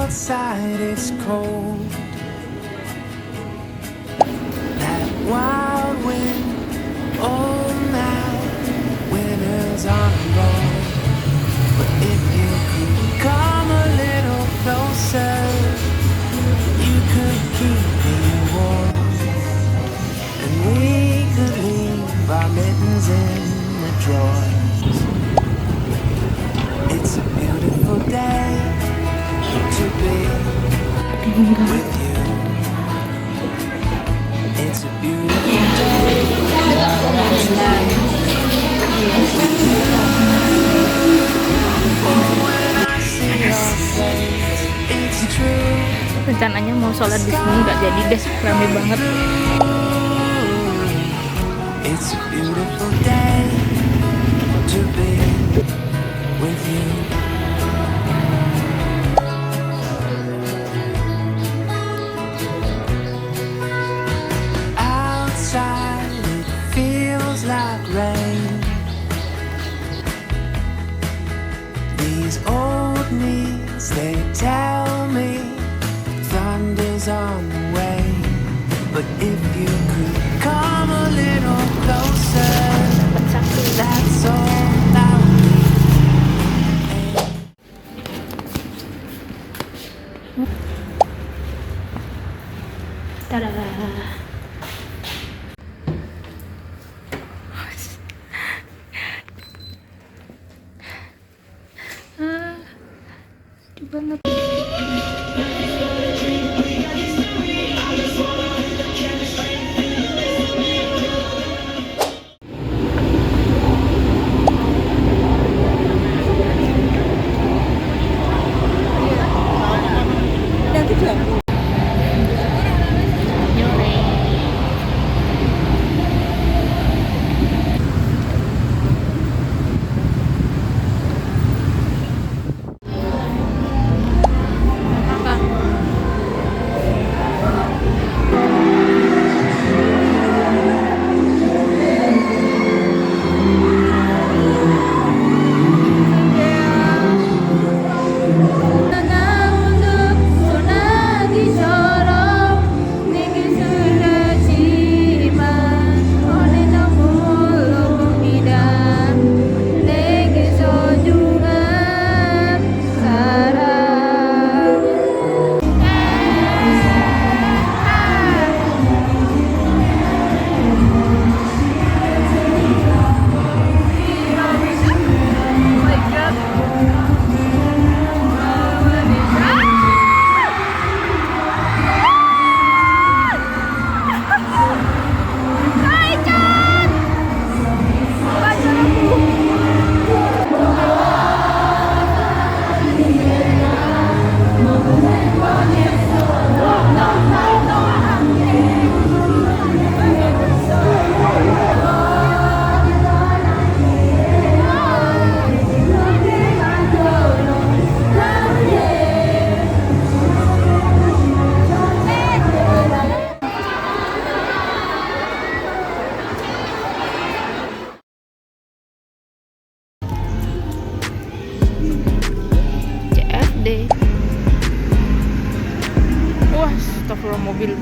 Outside it's cold. That wild wind, oh man, winter's on the road. But if you could come a little closer, you could keep me warm, and we could leave our mittens in the drawers. It's a beautiful day to be with you. It's a beautiful day to be with you. Oh, when I see your face, it's true. Rencananya mau sholat di sini nggak jadi deh, rame banget. It's a beautiful day to be with you. It feels like rain. These old knees, they tell me thunder's on the way. But if you could come a little closer, that's all I need. Tada. Banget. Wah, astagfirullah, mobil.